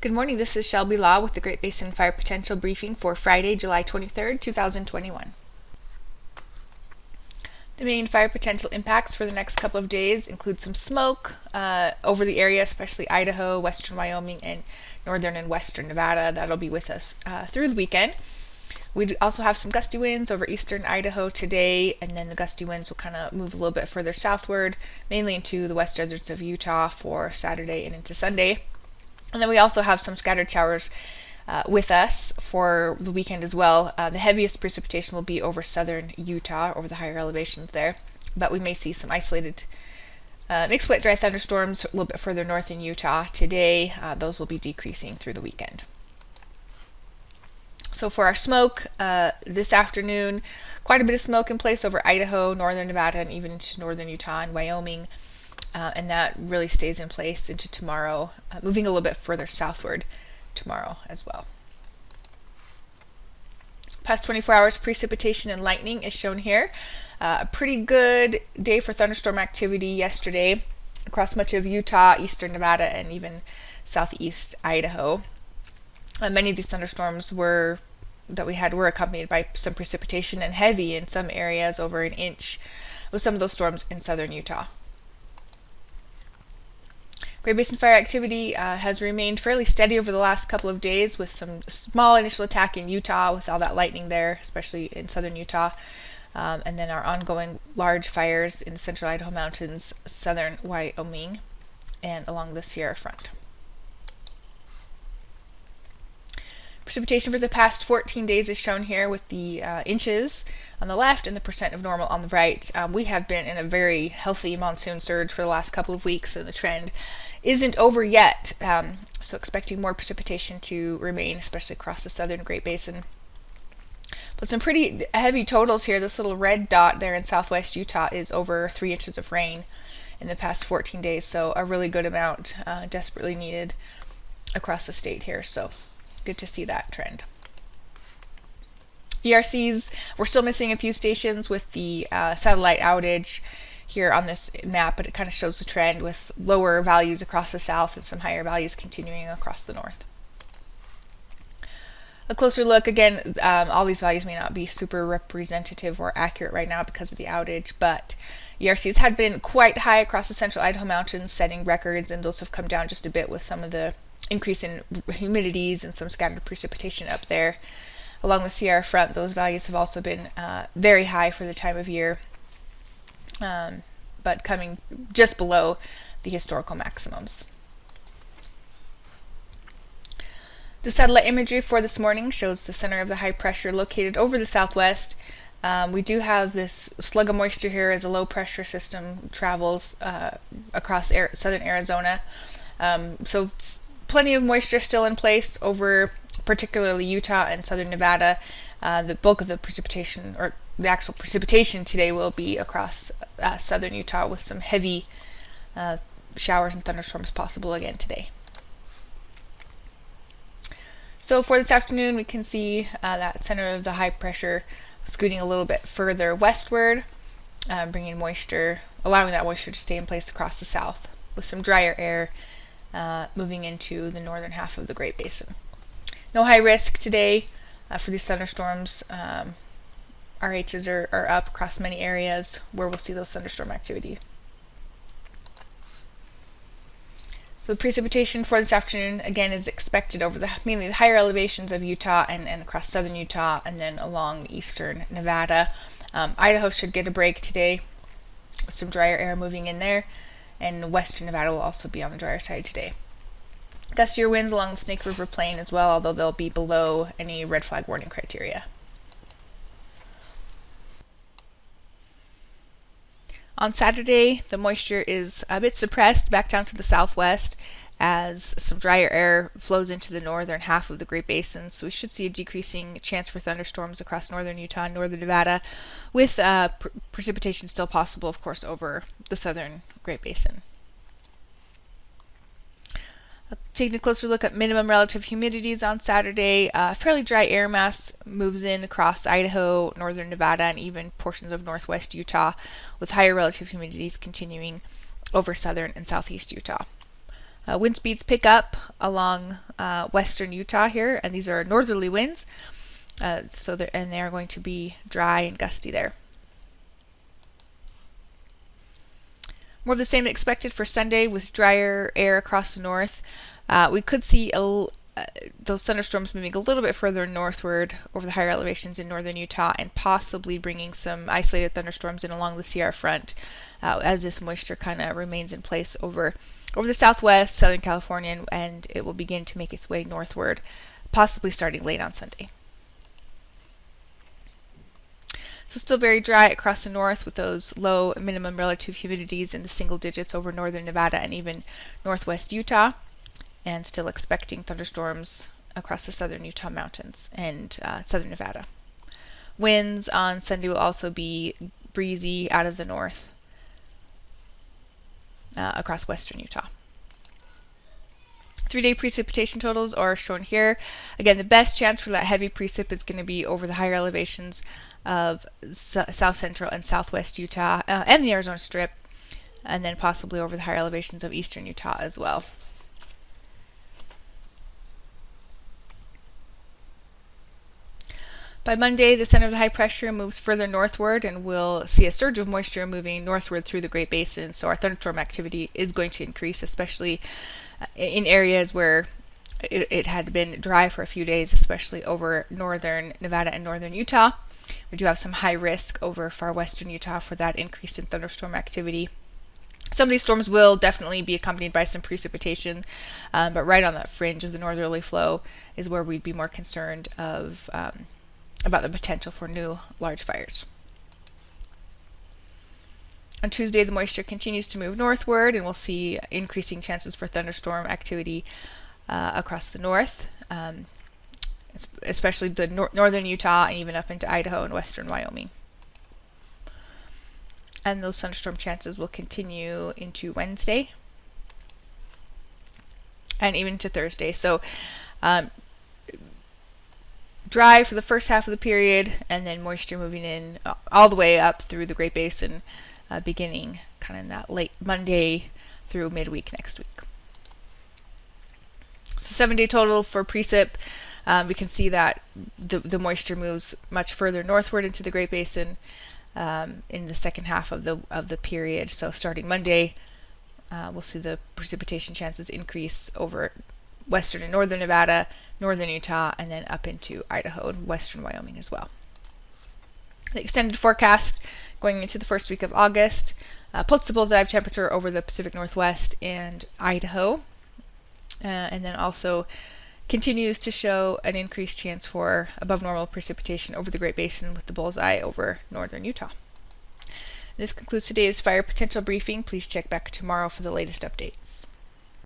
Good morning, this is Shelby Law with the Great Basin Fire Potential Briefing for Friday, July 23rd, 2021. The main fire potential impacts for the next couple of days include some smoke over the area, especially Idaho, western Wyoming, and northern and western Nevada. That'll be with us through the weekend. We also have some gusty winds over eastern Idaho today, and then the gusty winds will kind of move a little bit further southward, mainly into the west deserts of Utah for Saturday and into Sunday. And then we also have some scattered showers with us for the weekend as well. The heaviest precipitation will be over southern Utah, over the higher elevations there, but we may see some isolated mixed wet dry thunderstorms a little bit further north in Utah today. Those will be decreasing through the weekend. So for our smoke this afternoon, quite a bit of smoke in place over Idaho, northern Nevada, and even into northern Utah and Wyoming. And that really stays in place into tomorrow, moving a little bit further southward tomorrow as well. Past 24 hours precipitation and lightning is shown here. A pretty good day for thunderstorm activity yesterday across much of Utah, eastern Nevada, and even southeast Idaho. Many of these thunderstorms that we had were accompanied by some precipitation and heavy in some areas, over an inch, with some of those storms in southern Utah. Great Basin fire activity has remained fairly steady over the last couple of days, with some small initial attack in Utah with all that lightning there, especially in southern Utah, and then our ongoing large fires in the central Idaho mountains, southern Wyoming, and along the Sierra front. Precipitation for the past 14 days is shown here with the inches on the left and the percent of normal on the right. We have been in a very healthy monsoon surge for the last couple of weeks, and the trend isn't over yet. So expecting more precipitation to remain, especially across the southern Great Basin. But some pretty heavy totals here. This little red dot there in southwest Utah is over 3 inches of rain in the past 14 days. So a really good amount, desperately needed across the state here. So good to see that trend. ERCs, we're still missing a few stations with the satellite outage here on this map, but it kind of shows the trend with lower values across the south and some higher values continuing across the north. A closer look, again, all these values may not be super representative or accurate right now because of the outage, but ERCs had been quite high across the central Idaho mountains, setting records, and those have come down just a bit with some of the increase in humidities and some scattered precipitation up there. Along the Sierra front, those values have also been very high for the time of year, but coming just below the historical maximums. The satellite imagery for this morning shows the center of the high pressure located over the southwest. We do have this slug of moisture here as a low pressure system travels across southern Arizona. So plenty of moisture still in place over particularly Utah and southern Nevada. The bulk of the precipitation, or the actual precipitation today, will be across southern Utah, with some heavy showers and thunderstorms possible again today. So for this afternoon, we can see that center of the high pressure scooting a little bit further westward, bringing moisture, allowing that moisture to stay in place across the south, with some drier air moving into the northern half of the Great Basin. No high risk today for these thunderstorms. RHs are up across many areas where we'll see those thunderstorm activity. So the precipitation for this afternoon, again, is expected over mainly the higher elevations of Utah and across southern Utah, and then along eastern Nevada. Idaho should get a break today with some drier air moving in there, and western Nevada will also be on the drier side today. Gustier winds along the Snake River Plain as well, although they'll be below any red flag warning criteria. On Saturday, the moisture is a bit suppressed back down to the southwest as some drier air flows into the northern half of the Great Basin. So we should see a decreasing chance for thunderstorms across northern Utah and northern Nevada, with precipitation still possible, of course, over the southern Great Basin. Taking a closer look at minimum relative humidities on Saturday, fairly dry air mass moves in across Idaho, northern Nevada, and even portions of northwest Utah, with higher relative humidities continuing over southern and southeast Utah. Wind speeds pick up along western Utah here, and these are northerly winds. They are going to be dry and gusty there. More of the same expected for Sunday with drier air across the north. We could see those thunderstorms moving a little bit further northward over the higher elevations in northern Utah, and possibly bringing some isolated thunderstorms in along the Sierra front as this moisture kind of remains in place over the southwest, southern California, and it will begin to make its way northward, possibly starting late on Sunday. So still very dry across the north with those low minimum relative humidities in the single digits over northern Nevada and even northwest Utah, and still expecting thunderstorms across the southern Utah mountains and southern Nevada. Winds on Sunday will also be breezy out of the north across western Utah. 3-day precipitation totals are shown here. Again, the best chance for that heavy precip is going to be over the higher elevations of south central and southwest Utah and the Arizona Strip, and then possibly over the higher elevations of eastern Utah as well. By Monday, the center of the high pressure moves further northward, and we'll see a surge of moisture moving northward through the Great Basin. So our thunderstorm activity is going to increase, especially in areas where it had been dry for a few days, especially over northern Nevada and northern Utah. We do have some high risk over far western Utah for that increase in thunderstorm activity. Some of these storms will definitely be accompanied by some precipitation, but right on that fringe of the northerly flow is where we'd be more concerned about the potential for new large fires. On Tuesday, the moisture continues to move northward, and we'll see increasing chances for thunderstorm activity across the north, especially the northern Utah and even up into Idaho and western Wyoming. And those thunderstorm chances will continue into Wednesday and even to Thursday. So dry for the first half of the period, and then moisture moving in all the way up through the Great Basin, beginning kind of in that late Monday through midweek next week. So 7-day total for precip, we can see that the moisture moves much further northward into the Great Basin in the second half of the period. So starting Monday, we'll see the precipitation chances increase over western and northern Nevada, northern Utah, and then up into Idaho and western Wyoming as well. The extended forecast going into the first week of August puts the bullseye temperature over the Pacific Northwest and Idaho, and then also continues to show an increased chance for above normal precipitation over the Great Basin with the bullseye over northern Utah. This concludes today's fire potential briefing. Please check back tomorrow for the latest updates.